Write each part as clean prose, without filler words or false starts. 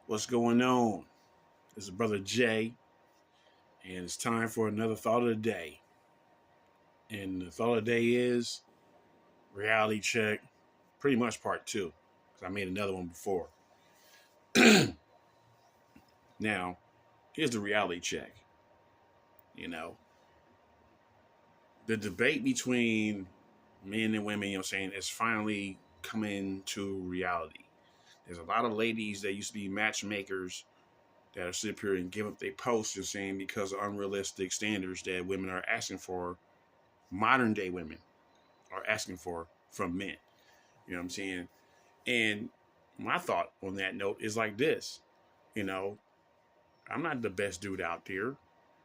What's going on? This is Brother Jay, and it's time for another thought of the day. And the thought of the day is reality check, pretty much part two, because I made another one before. Now, here's the reality check. You know, the debate between men and women, is finally coming to reality. There's a lot of ladies that used to be matchmakers that are sit here and give up their posts, because of unrealistic standards that women are asking for, modern day women are asking for from men. You know what I'm saying? And my thought on that note is like this. You know, I'm not the best dude out there,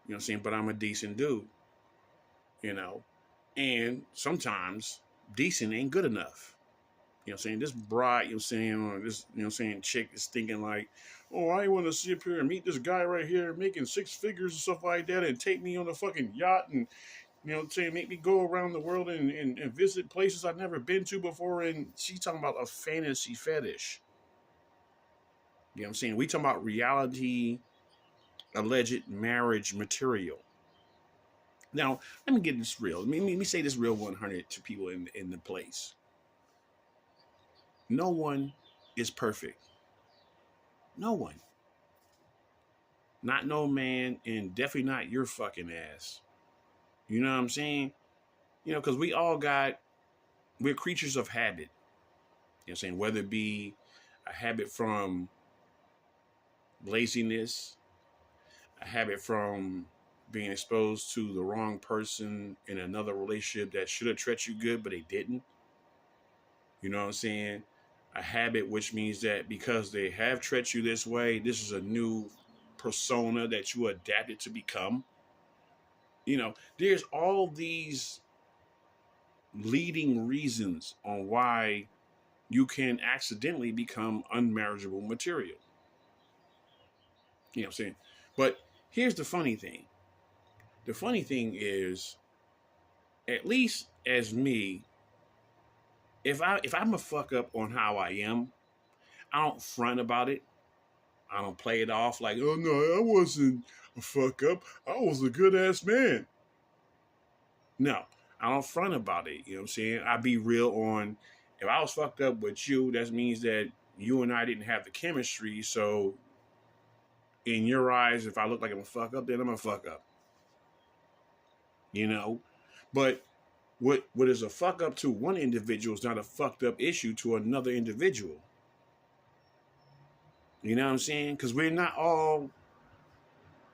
but I'm a decent dude, you know. And sometimes decent ain't good enough. This bride, or this, chick is thinking like, oh, I want to sit up here and meet this guy right here making six figures and stuff like that and take me on a fucking yacht and make me go around the world and visit places I've never been to before. And she's talking about a fantasy fetish. We talking about reality, alleged marriage material. Now, let me get this real. Let me say this real 100 to people in the place. No one is perfect. No one. Not no man, and definitely not your fucking ass. You know what I'm saying? Because we're creatures of habit. Whether it be a habit from laziness, a habit from being exposed to the wrong person in another relationship that should have treated you good, but they didn't. You know what I'm saying? A habit, which means that because they have treated you this way, this is a new persona that you adapted to become. There's all these leading reasons on why you can accidentally become unmarriageable material. You know what I'm saying? But here's the funny thing. The funny thing is, at least as me, if I'm a fuck up on how I am, I don't front about it. I don't play it off like, oh no, I wasn't a fuck up. I was a good ass man. No, I don't front about it. You know what I'm saying? I be real on, if I was fucked up with you, that means that you and I didn't have the chemistry. So in your eyes, if I look like I'm a fuck up, then I'm a fuck up. But what is a fuck up to one individual is not a fucked up issue to another individual. You know what I'm saying? Because we're not all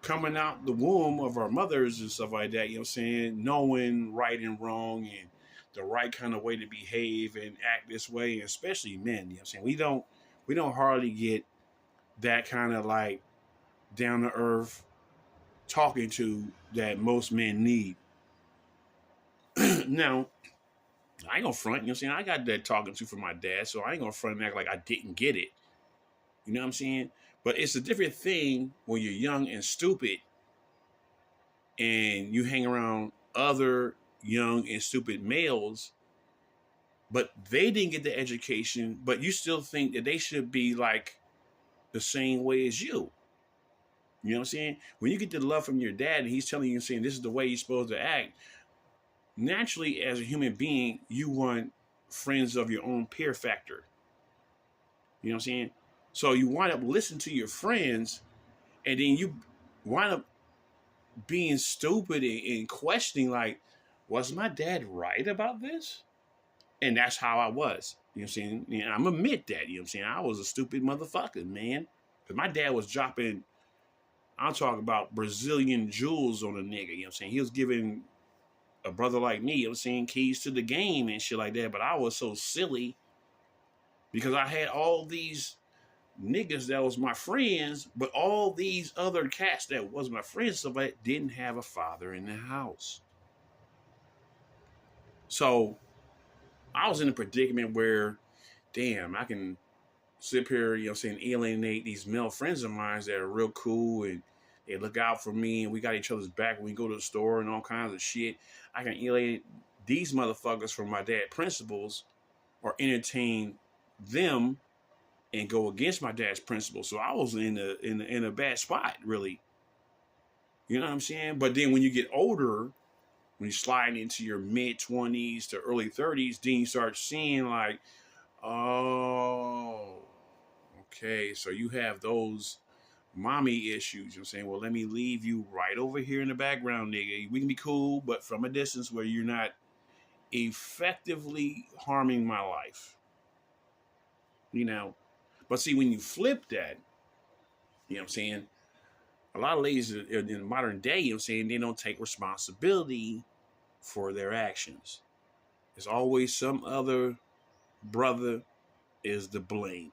coming out the womb of our mothers and stuff like that, knowing right and wrong and the right kind of way to behave and act this way, and especially men, we don't hardly get that kind of like down to earth talking to that most men need. Now, I ain't gonna front, I got that talking to from my dad, so I ain't gonna front and act like I didn't get it. You know what I'm saying? But it's a different thing when you're young and stupid and you hang around other young and stupid males, but they didn't get the education, but you still think that they should be like the same way as you. You know what I'm saying? When you get the love from your dad and he's telling you, saying this is the way you're supposed to act, naturally as a human being, you want friends of your own peer factor. You know what I'm saying? So you wind up listening to your friends, and then you wind up being stupid and questioning, like, was my dad right about this? And that's how I was. You know what I'm saying? I'm admit that, I was a stupid motherfucker, man. Because my dad was dropping, I'm talking about Brazilian jewels on a nigga, He was giving a brother like me, keys to the game and shit like that. But I was so silly because I had all these niggas that was my friends, but all these other cats that was my friends, so that didn't have a father in the house. So I was in a predicament where, damn, I can sit here, alienate these male friends of mine that are real cool and they look out for me and we got each other's back when we go to the store and all kinds of shit. I can alienate these motherfuckers from my dad principles or entertain them and go against my dad's principles. So I was in a bad spot, really. You know what I'm saying? But then when you get older, when you slide into your mid 20s to early 30s, then you start seeing like, oh, okay, so you have those mommy issues. You know what I'm saying? Well, let me leave you right over here in the background, nigga. We can be cool, but from a distance where you're not effectively harming my life. You know? But see, when you flip that, you know what I'm saying? A lot of ladies in modern day, you know what I'm saying, they don't take responsibility for their actions. There's always some other brother is to blame.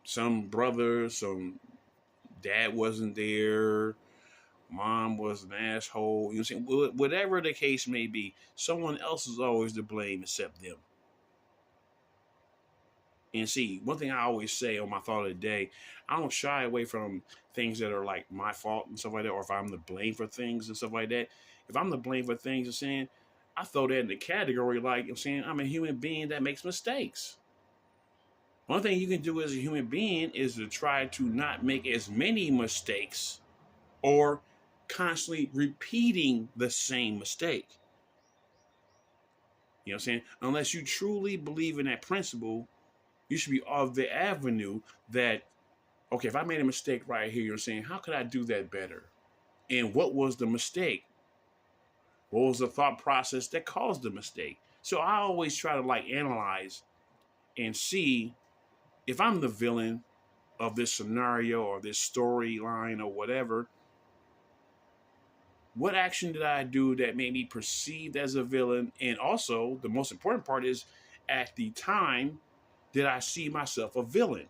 Some brother, some dad wasn't there, mom was an asshole. You know what I'm saying? Whatever the case may be, someone else is always to blame except them. And see, one thing I always say on my thought of the day, I don't shy away from things that are like my fault and stuff like that, or if I'm to blame for things and stuff like that. If I'm to blame for things, I'm saying, I throw that in the category like, I'm saying, I'm a human being that makes mistakes. One thing you can do as a human being is to try to not make as many mistakes or constantly repeating the same mistake. You know what I'm saying? Unless you truly believe in that principle, you should be of the avenue that, okay, if I made a mistake right here, you're saying, how could I do that better? And what was the mistake? What was the thought process that caused the mistake? So I always try to like analyze and see if I'm the villain of this scenario or this storyline or whatever, what action did I do that made me perceived as a villain? And also, the most important part is, at the time, did I see myself a villain?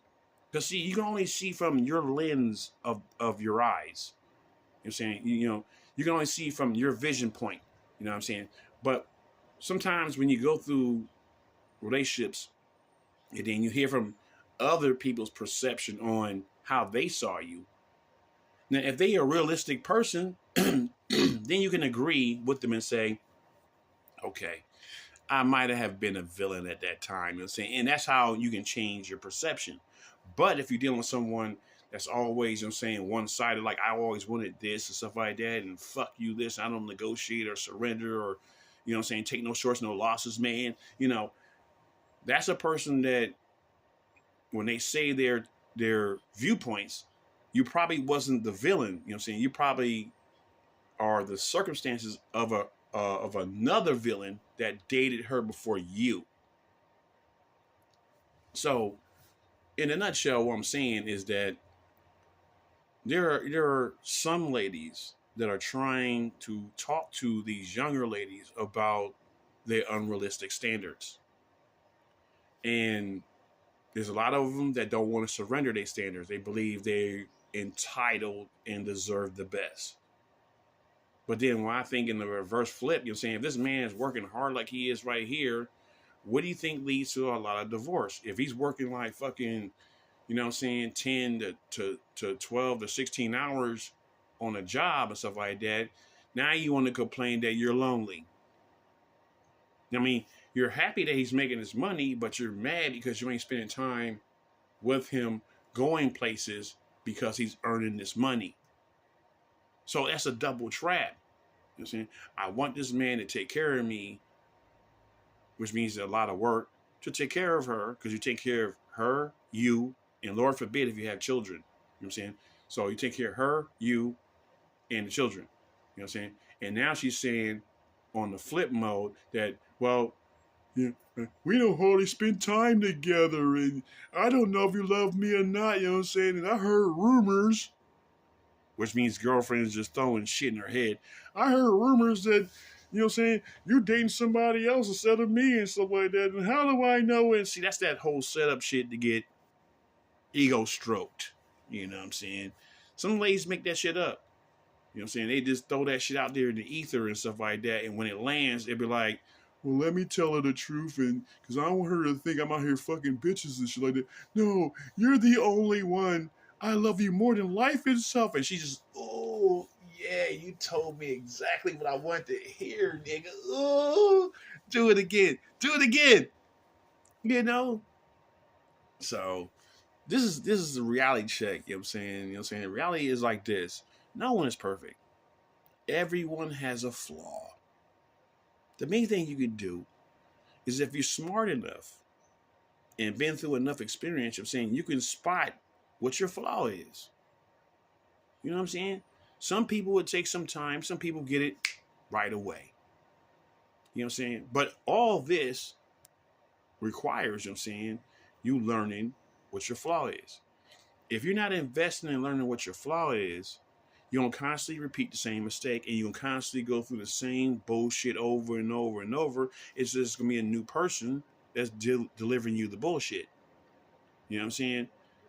Because see, you can only see from your lens of your eyes. You know what I'm saying? You know, you can only see from your vision point. You know what I'm saying? But sometimes when you go through relationships and then you hear from other people's perception on how they saw you. Now, if they are a realistic person, then you can agree with them and say, okay, I might have been a villain at that time. You know what I'm saying? And that's how you can change your perception. But if you're dealing with someone that's always, you know what I'm saying, one-sided, like I always wanted this and stuff like that, and fuck you this, I don't negotiate or surrender or, you know what I'm saying, take no shorts, no losses, man. You know, that's a person that when they say their viewpoints, you probably wasn't the villain. You know what I'm saying? You probably are the circumstances of another villain that dated her before you. So, in a nutshell, what I'm saying is that there are some ladies that are trying to talk to these younger ladies about their unrealistic standards, and there's a lot of them that don't want to surrender their standards. They believe they're entitled and deserve the best. But then when I think in the reverse flip, you're saying if this man is working hard like he is right here, what do you think leads to a lot of divorce? If he's working like fucking, you know what I'm saying, 10 to 12 to 16 hours on a job and stuff like that, now you want to complain that you're lonely. I mean, you're happy that he's making his money, but you're mad because you ain't spending time with him going places because he's earning this money. So that's a double trap. You know what I'm saying? I want this man to take care of me, which means a lot of work to take care of her, because you take care of her, you, and Lord forbid if you have children. You know what I'm saying? So you take care of her, you, and the children. You know what I'm saying? And now she's saying on the flip mode that, well, yeah, we don't hardly spend time together, and I don't know if you love me or not, you know what I'm saying? And I heard rumors, which means girlfriend is just throwing shit in her head. I heard rumors that, you know what I'm saying, you're dating somebody else instead of me and stuff like that. And how do I know? And see, that's that whole setup shit to get ego stroked. You know what I'm saying? Some ladies make that shit up. You know what I'm saying? They just throw that shit out there in the ether and stuff like that. And when it lands, it'd be like, well, let me tell her the truth, and because I don't want her to think I'm out here fucking bitches and shit like that. No, you're the only one. I love you more than life itself. And she just, oh, yeah, you told me exactly what I wanted to hear, nigga. Oh, do it again. Do it again. You know? So this is a reality check, you know what I'm saying? You know what I'm saying? Reality is like this. No one is perfect. Everyone has a flaw. The main thing you can do is if you're smart enough and been through enough experience, I'm saying you can spot what your flaw is. You know what I'm saying? Some people would take some time, some people get it right away. You know what I'm saying? But all this requires, you know what I'm saying, you learning what your flaw is. If you're not investing in learning what your flaw is, you're gonna constantly repeat the same mistake and you're gonna constantly go through the same bullshit over and over and over. It's just gonna be a new person that's delivering you the bullshit. You know what I'm saying?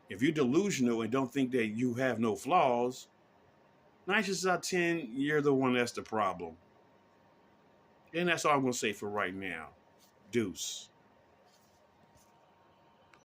If you're delusional and don't think that you have no flaws, 9 out of 10, you're the one that's the problem. And that's all I'm gonna say for right now. Deuce.